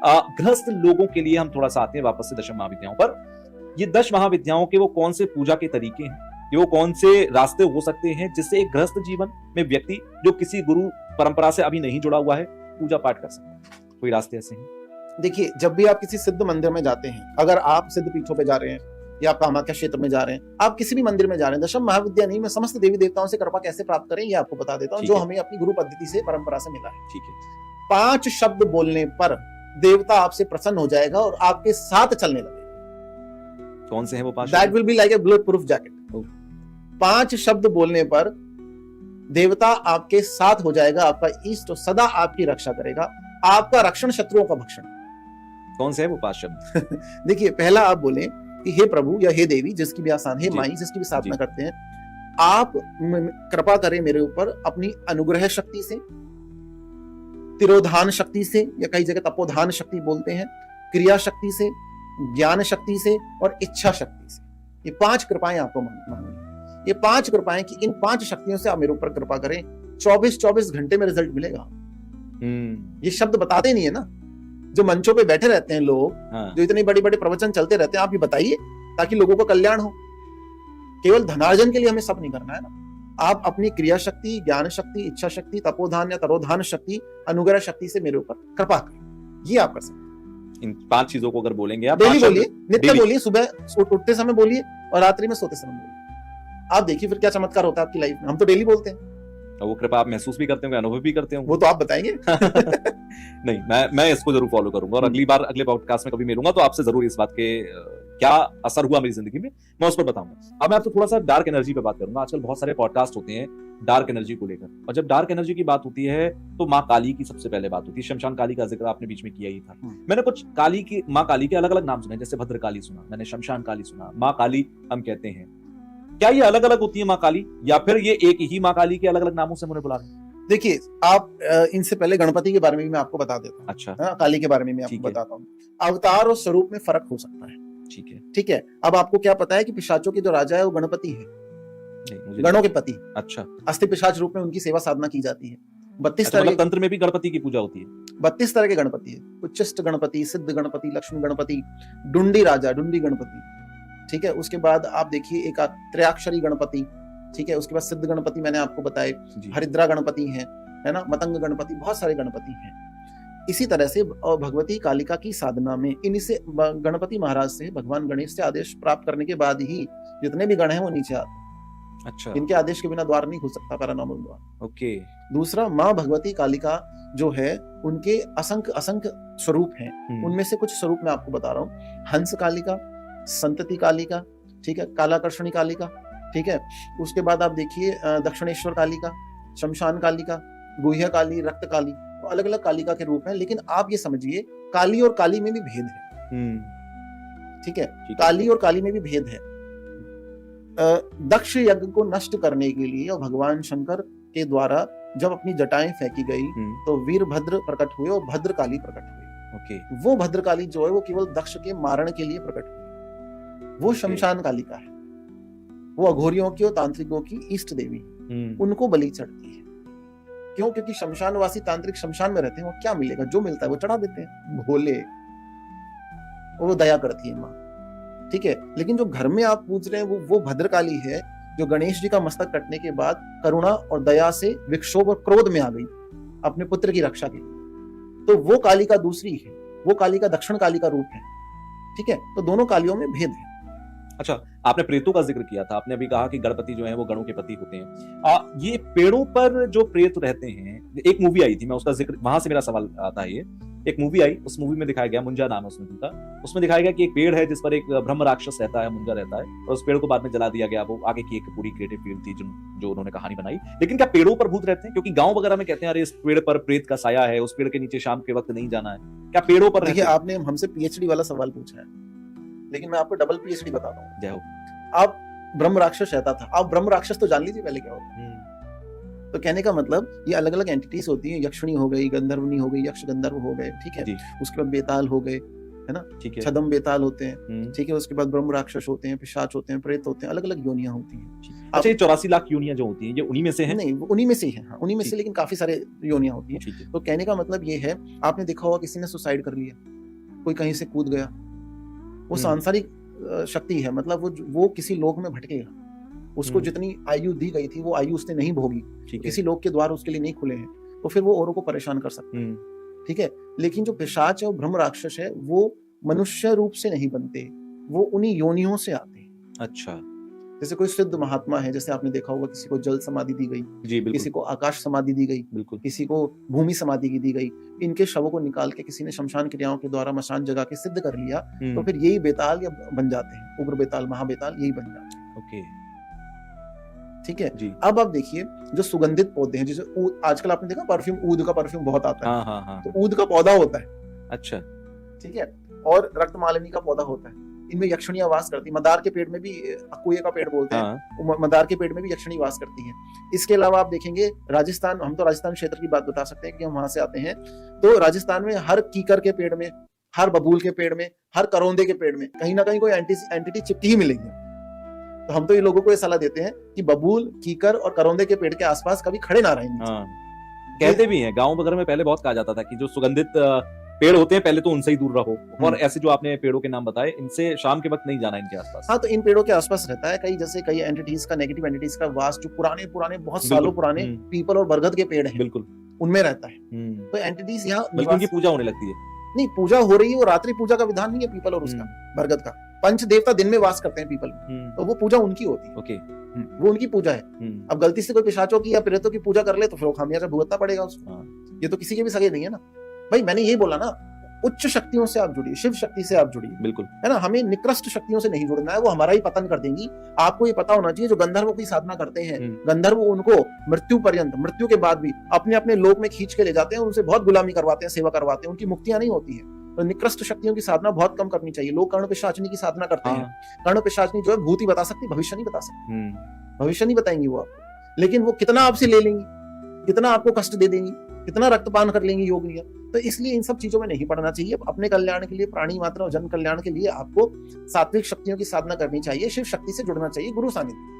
गृहस्थ लोगों के लिए हम थोड़ा सा आते हैं वापस से दशम महाविद्याओं पर। ये 10 महाविद्याओं के वो कौन से पूजा के तरीके हैं, ये वो कौन से रास्ते हो सकते हैं जिससे एक गृहस्थ जीवन में व्यक्ति जो किसी गुरु परंपरा से अभी नहीं जुड़ा हुआ है पूजा पाठ कर सकता है? कोई रास्ते ऐसे हैं? देखिए, जब भी आप किसी सिद्ध मंदिर में जाते हैं, अगर आप सिद्ध पीठों पे जा रहे हैं या आप कामाख्या क्षेत्र में जा रहे हैं, आप किसी भी मंदिर में जा रहे हैं, दशम महाविद्या नहीं, मैं समस्त देवी देवताओं से कृपा कैसे प्राप्त करें ये आपको बता देता हूँ, जो हमें अपनी गुरु पद्धति से, परंपरा से मिला है। ठीक है। 5 शब्द बोलने पर देवता आपसे प्रसन्न हो जाएगा और आपके साथ चलने लगेगा। कौन से हैं वो 5? That will be like a bullet proof jacket. 5 शब्द बोलने पर देवता आपके साथ हो जाएगा, आपका इष्ट सदा आपकी रक्षा करेगा, आपका रक्षण शत्रुओं का भक्षण। कौन से है वो 5 शब्द? देखिए, पहला आप बोले कि हे प्रभु या हे देवी, जिसकी भी आसान, हे माई, जिसकी भी साधना करते हैं, आप कृपा करें मेरे ऊपर अपनी अनुग्रह शक्ति से, तिरोधान शक्ति से, या कई जगह तपोधान शक्ति बोलते हैं, क्रिया शक्ति से, ज्ञान शक्ति से और इच्छा शक्ति से। ये 5 कृपाएं आपको मांगनी। ये 5 कृपाएं कि इन 5 शक्तियों से आप मेरे ऊपर कृपा करें, 24-24 घंटे में रिजल्ट मिलेगा। ये शब्द बताते नहीं है ना, जो मंचों पे बैठे रहते हैं लोग, जो इतने बड़े बड़े प्रवचन चलते रहते हैं, आप ये बताइए ताकि लोगों को कल्याण हो। केवल धनार्जन के लिए हमें सब नहीं करना है ना। आप अपनी क्रिया शक्ति, ज्ञान शक्ति, इच्छा शक्ति, तपोधान या तरोधान शक्ति, अनुग्रह शक्ति से मेरे ऊपर कृपा करें, ये आप कर सकते हैं। इन 5 चीजों को अगर बोलेंगे आप, डेली बोलिए, नित्य बोलिए, सुबह उठते समय बोलिए और रात्रि में सोते समय बोलिए। आप देखिए फिर क्या चमत्कार होता है आपकी लाइफ में। हम तो डेली बोलते हैं। वो कृपा आप महसूस भी करते होंगे, अनुभव भी करते होंगे, वो तो आप बताएंगे। नहीं, मैं इसको जरूर फॉलो करूंगा और अगली बार अगले पॉडकास्ट में कभी मिलूंगा तो आपसे जरूर इस बात के क्या असर हुआ मेरी जिंदगी में मैं उस पर बताऊंगा। अब मैं आपसे थोड़ा सा डार्क एनर्जी पे बात करूंगा। आजकल बहुत सारे पॉडकास्ट होते हैं डार्क एनर्जी को लेकर, और जब डार्क एनर्जी की बात होती है तो माँ काली की सबसे पहले बात होती है। शमशान काली का जिक्र आपने बीच में किया ही था। मैंने कुछ माँ काली के अलग अलग नाम सुने, जैसे भद्रकाली सुना मैंने, शमशान काली सुना, माँ काली हम कहते हैं। क्या ये अलग अलग होती है माँ काली, या फिर ये एक ही माँ काली के अलग अलग नामों से मुझे बुला रहे हैं? देखिए, आप इनसे पहले गणपति के बारे में भी मैं आपको बता देता हूँ। अच्छा। काली के बारे में मैं आपको बताता हूँ। अवतार और स्वरूप में फर्क हो सकता है। ठीक है। अब आपको क्या पता है कि पिशाचों के जो राजा है वो गणपति है, गणों के पति। अच्छा। अस्थि पिशाच रूप में उनकी सेवा साधना की जाती है। 32 तरह के तंत्र में भी गणपति की पूजा होती है। 32 तरह के गणपति है। उच्चिष्ट गणपति, सिद्ध गणपति, लक्ष्मी गणपति, डुंडी राजा, डुंडी गणपति। ठीक है। उसके बाद आप देखिए एक त्रयाक्षरी गणपति। ठीक है। उसके बाद सिद्ध गणपति मैंने आपको बताए, हरिद्रा गणपति है ना, मतंग गणपति, बहुत सारे गणपति हैं। इसी तरह से भगवती कालिका की साधना में इनसे गणपति महाराज से, भगवान गणेश से आदेश प्राप्त करने के बाद ही जितने भी गण हैं वो नीचे आते हैं। अच्छा। इनके आदेश के बिना द्वार नहीं खुल सकता, पैरानॉर्मल द्वार। ओके। दूसरा, माँ भगवती कालिका जो है उनके असंख्य स्वरूप हैं। उनमें से कुछ स्वरूप मैं आपको बता रहा हूँ। हंस कालिका, संतति कालिका, ठीक है, कालाकर्षणी कालिका, ठीक है। उसके बाद आप देखिए दक्षिणेश्वर कालिका, शमशान कालिका, गुह्य काली, रक्त काली, तो अलग अलग कालिका के रूप हैं। लेकिन आप ये समझिए काली और काली में भी भेद है। ठीक है। काली और काली में भी भेद है। दक्ष यज्ञ को नष्ट करने के लिए और भगवान शंकर के द्वारा जब अपनी जटाएं फेंकी गई तो वीरभद्र प्रकट हुए और भद्रकाली प्रकट हुई। ओके। वो भद्रकाली जो है वो केवल दक्ष के मारण के लिए प्रकट हुई। वो शमशान कालिका है। वो अघोरियों की और तांत्रिकों की इष्ट देवी, उनको बलि चढ़ती है। क्यों? क्योंकि शमशानवासी तांत्रिक शमशान में रहते हैं, वो क्या मिलेगा, जो मिलता है वो चढ़ा देते हैं, भोले, और वो दया करती है माँ। ठीक है। लेकिन जो घर में आप पूछ रहे हैं वो भद्रकाली है, जो गणेश जी का मस्तक कटने के बाद करुणा और दया से विक्षोभ और क्रोध में आ गई अपने पुत्र की रक्षा के लिए। तो वो कालिका दूसरी है, वो कालिका दक्षिण काली का रूप है। ठीक है। तो दोनों कालियों में भेद है। अच्छा, आपने प्रेतों का जिक्र किया था। आपने अभी कहा कि गणपति जो है वो गणों के पति होते हैं। ये पेड़ों पर जो प्रेत रहते हैं, एक मूवी आई थी, मैं उसका जिक्र, वहां से मेरा सवाल आता है। ये एक मूवी आई, उस मूवी में दिखाया गया, मुंजा नाम है उस मूवी का, उसमें दिखाया गया कि एक पेड़ है जिस पर एक ब्रह्म राक्षस रहता है, मुंजा रहता है, और उस पेड़ को बाद में जला दिया गया। वो आगे की एक पूरी क्रिएटिव फील्ड थी जो उन्होंने कहानी बनाई। लेकिन क्या पेड़ों पर भूत रहते हैं? क्योंकि गांव वगैरह में कहते हैं अरे इस पेड़ पर प्रेत का साया है, उस पेड़ के नीचे शाम के वक्त नहीं जाना है। क्या पेड़ों पर? देखिए, आपने हमसे पीएचडी वाला सवाल पूछा है, लेकिन मैं आपको डबल पीएचडी बताता हूँ। जय हो। आप ब्रह्म राक्षस रहता था, आप ब्रह्म राक्षस तो जान लीजिए पहले क्या होता है। तो कहने का मतलब ये अलग अलग एंटिटीज होती हैं। यक्षिणी हो गई, गंधर्वनी हो गई, यक्ष गंधर्व हो गए, ठीक है। उसके बाद बेताल हो गए, है ना, ठीक है। छदम बेताल होते हैं, ठीक है, उसके बाद ब्रह्म राक्षस होते हैं, पिशाच होते हैं, प्रेत होते हैं, अलग अलग योनियां होती हैं। अच्छा, ये 84 लाख योनियां जो होती हैं, ये उन्हीं में से हैं? नहीं, वो उन्हीं में से ही है, हाँ, उन्हीं में से, ठीक। लेकिन काफी सारे योनियां होती हैं। ठीक है। तो कहने का मतलब ये है, आपने देखा होगा किसी ने सुसाइड कर लिया, कोई कहीं से कूद गया, वो सांसारिक शक्ति है, मतलब वो किसी लोक में भटकेगा, उसको जितनी आयु दी गई थी वो आयु उसने नहीं भोगी, किसी लोक के द्वार उसके लिए नहीं खुले हैं, तो फिर वो औरों को परेशान कर सकता है, ठीक है। लेकिन जो पिशाच है और ब्रह्म राक्षस है, वो मनुष्य रूप से नहीं बनते, वो उन्हीं योनियों से आते हैं। अच्छा। जैसे कोई सिद्ध महात्मा है, जैसे आपने देखा होगा किसी को जल समाधि दी गई, जी बिल्कुल, किसी को आकाश समाधि दी गई, बिल्कुल, किसी को भूमि समाधि की दी गई, इनके शवों को निकाल के किसी ने शमशान क्रियाओं के द्वारा मशान जगा के सिद्ध कर लिया, तो फिर यही बेताल या बन जाते हैं, उग्र बेताल, महाबेताल, यही बन जाते हैं। ओके, ठीक है जी। अब आप देखिए जो सुगंधित पौधे हैं, जैसे आजकल आपने देखा परफ्यूम, ऊद का परफ्यूम बहुत आता है, हाँ हाँ, तो ऊद का पौधा होता है, अच्छा, ठीक है, और रक्तमालिनी का पौधा होता है, इनमें यक्षिणियां वास करती है। मदार के पेड़ में भी, अकुए का पेड़ बोलते हैं, मदार के पेड़ में भी यक्षिणी वास करती है। इसके अलावा आप देखेंगे राजस्थान, हम तो राजस्थान क्षेत्र की बात बता सकते हैं कि हम वहां से आते हैं, तो राजस्थान में हर कीकर के पेड़ में, हर बबूल के पेड़ में, हर करौंदे के पेड़ में कहीं ना कहीं कोई एंटिटी चिपकी ही मिलेगी। तो हम तो ये लोगों को ये सलाह देते हैं कि बबूल, कीकर और करौंदे के पेड़ के आसपास कभी खड़े ना रहें। कहते भी हैं, गांव वगैरह में पहले बहुत कहा जाता था कि जो सुगंधित पेड़ होते हैं पहले तो उनसे ही दूर रहो, और ऐसे जो आपने पेड़ों के नाम बताए, इनसे शाम के वक्त नहीं जाना इनके आसपास। हाँ, तो इन पेड़ों के आसपास रहता है कई एंटिटीज का, नेगेटिव एंटिटीज का वास, जो पुराने बहुत सालों पुराने पीपल और बरगद के पेड़ हैं, बिल्कुल उनमें रहता है। तो एंटिटीज यहाँ उनकी पूजा होने लगती है। नहीं, पूजा हो रही है, वो रात्रि पूजा का विधान नहीं है पीपल और उसका, बरगद का। पंच देवता दिन में वास करते हैं पीपल में, तो वो पूजा उनकी होती है। ओके, वो उनकी पूजा है। अब गलती से कोई पिशाचों की या प्रेतों की पूजा कर ले तो फिर वो खामियाजा भुगतना पड़ेगा उसको। ये तो किसी के भी सगे नहीं है ना भाई। मैंने यही बोला ना, उच्च शक्तियों से आप जुड़िए, शिव शक्ति से आप जुड़िए, बिल्कुल, है ना। हमें निकृष्ट शक्तियों से नहीं जुड़ना है, वो हमारा ही पतन कर देंगी। आपको ये पता होना चाहिए, जो गंधर्व की साधना करते हैं, गंधर्व उनको मृत्यु पर्यंत, मृत्यु के बाद भी अपने अपने लोक में खींच के ले जाते हैं, उनसे बहुत गुलामी करवाते हैं, सेवा करवाते हैं, उनकी मुक्तियां नहीं होती है। तो निकृष्ट शक्तियों की साधना बहुत कम करनी चाहिए। लोग कर्ण पिशाचनी की साधना करते हैं। कर्ण पिशाचनी जो है भूत ही बता सकती, भविष्य नहीं बता सकती, भविष्य नहीं बताएंगी वो आपको, लेकिन वो कितना आपसे ले लेंगी, कितना आपको कष्ट दे देंगी, कितना रक्तपान कर लेंगी योगिनियां। तो इसलिए इन सब चीजों में नहीं पड़ना चाहिए। अपने कल्याण के लिए, प्राणी मात्र और जन कल्याण के लिए आपको सात्विक शक्तियों की साधना करनी चाहिए, शिव शक्ति से जुड़ना चाहिए, गुरु सानिध्य।